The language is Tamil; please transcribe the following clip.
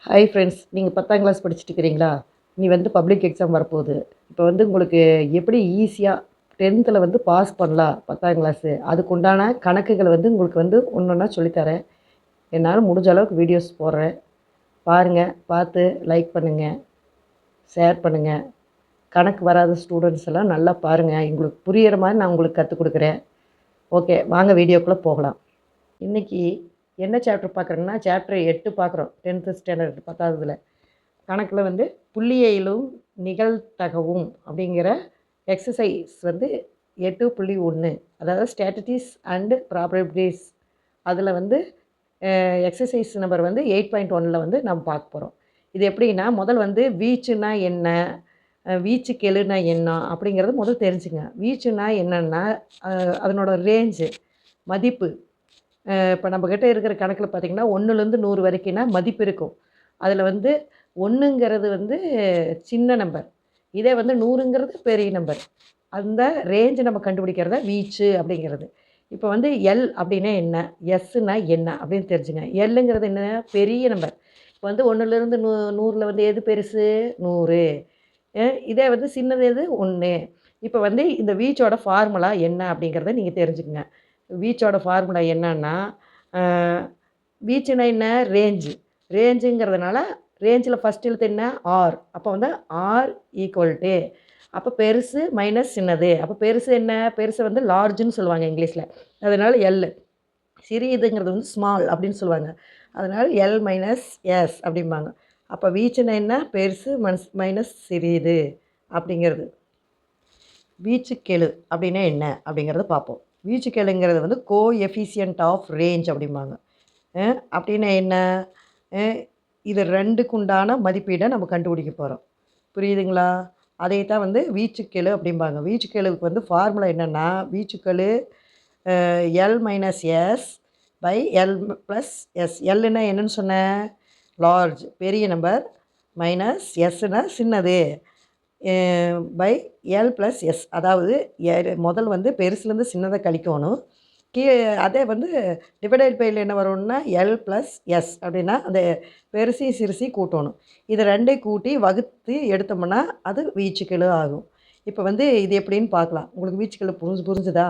ஹாய் ஃப்ரெண்ட்ஸ், நீங்கள் 10ஆம் கிளாஸ் படிச்சுட்டு இருக்கிறீங்களா? இனி வந்து பப்ளிக் எக்ஸாம் வரப்போகுது. இப்போ வந்து உங்களுக்கு எப்படி ஈஸியாக 10த்தில் வந்து பாஸ் பண்ணலாம் 10ஆம் கிளாஸு, அதுக்குண்டான கணக்குகளை வந்து உங்களுக்கு வந்து ஒன்று ஒன்றா சொல்லித்தரேன். என்னால் முடிஞ்ச அளவுக்கு வீடியோஸ் போடுறேன். பாருங்கள், பார்த்து லைக் பண்ணுங்கள், ஷேர் பண்ணுங்கள். கணக்கு வராத ஸ்டூடெண்ட்ஸ் எல்லாம் நல்லா பாருங்கள். உங்களுக்கு புரிகிற மாதிரி நான் உங்களுக்கு கற்றுக் கொடுக்குறேன். ஓகே, வாங்க வீடியோக்குள்ளே போகலாம். இன்றைக்கி என்ன சாப்டர் பார்க்குறோங்கன்னா, சாப்டர் 8 பார்க்குறோம். 10th standard 10ஆவதுல. கணக்கில் வந்து புள்ளியியலும் நிகழ்தகவும் அப்படிங்கிற எக்ஸசைஸ் வந்து 8.1, அதாவது ஸ்டாட்டிஸ்டிக்ஸ் அண்டு ப்ராபபிலிட்டிஸ். அதில் வந்து எக்ஸசைஸ் நம்பர் வந்து 8.1ல் வந்து நம்ம பார்க்க போகிறோம். இது எப்படின்னா, முதல் வந்து வீச்சுன்னா என்ன, வீச்சு கெழுனா என்ன அப்படிங்கிறது முதல் தெரிஞ்சுங்க. வீச்சுன்னா என்னென்னா அதனோட ரேஞ்சு, மதிப்பு. இப்போ நம்மக்கிட்ட இருக்கிற கணக்கில் பார்த்திங்கன்னா 1லேருந்து 100 வரைக்கும்னா மதிப்பு இருக்கும். அதில் வந்து 1ங்கிறது வந்து சின்ன நம்பர், இதே வந்து 100ங்கிறது பெரிய நம்பர். அந்த ரேஞ்சை நம்ம கண்டுபிடிக்கிறத வீச்சு அப்படிங்கிறது. இப்போ வந்து எல் அப்படின்னா என்ன, எஸ்ஸுனா என்ன அப்படின்னு தெரிஞ்சுங்க. எல்லுங்கிறது என்ன, பெரிய நம்பர். இப்போ வந்து 1லேருந்து 100ல் வந்து எது பெருசு, 100. இதே வந்து சின்னது எது, 1. இப்போ வந்து இந்த வீச்சோட ஃபார்முலா என்ன அப்படிங்கிறத நீங்கள் தெரிஞ்சுக்கங்க. வீச்சோட ஃபார்முலா என்னன்னா, வீச்சுனா என்ன, ரேஞ்சு. ரேஞ்சுங்கிறதுனால ரேஞ்சில் ஃபஸ்ட் எழுத்து என்ன, ஆர். அப்போ வந்து ஆர் ஈக்குவல் டு, அப்போ பெருசு மைனஸ் சின்னது. அப்போ பெருசு என்ன, பெருசு வந்து லார்ஜுன்னு சொல்லுவாங்க இங்கிலீஷில். அதனால் எல். சிறியதுங்கிறது வந்து ஸ்மால் அப்படின்னு சொல்லுவாங்க. அதனால் எல் மைனஸ் எஸ் அப்படிம்பாங்க. அப்போ வீச்சுனா என்ன, பெருசு மைனஸ் சிறியது அப்படிங்கிறது. வீச்சுக்கெழு அப்படின்னா என்ன அப்படிங்கிறத பார்ப்போம். வீச்சுக்கெழுங்கிறது வந்து கோஎஃபிஷியன்ட் ஆஃப் ரேஞ்ச் அப்படிம்பாங்க. அப்படின்னா என்ன, இது 2க்கு உண்டான மதிப்பீடை நம்ம கண்டுபிடிக்க போகிறோம். புரியுதுங்களா? அதை தான் வந்து வீச்சுக்கெழு அப்படிம்பாங்க. வீச்சுக்கெழுவுக்கு வந்து ஃபார்முலா என்னென்னா, வீச்சுக்கெழு L minus S by L plus S. எல்லுன்னா என்னன்னு சொன்னேன், லார்ஜ், பெரிய நம்பர், மைனஸ் எஸ்ஸுனா சின்னது, பை எல் ப்ளஸ் எஸ். அதாவது முதல் வந்து பெருசுலேருந்து சின்னதை கழிக்கணும். அதே வந்து டிவைடட் பையில் என்ன வரும்னா, எல் ப்ளஸ் எஸ் அப்படின்னா அந்த பெருசையும் சிறுசையும் கூட்டணும். இதை 2ஐயும் கூட்டி வகுத்து எடுத்தோம்னா அது வீச்சுக்கெழு ஆகும். இப்போ வந்து இது எப்படின்னு பார்க்கலாம். உங்களுக்கு வீச்சுக்கெழு புரிஞ்சுதா?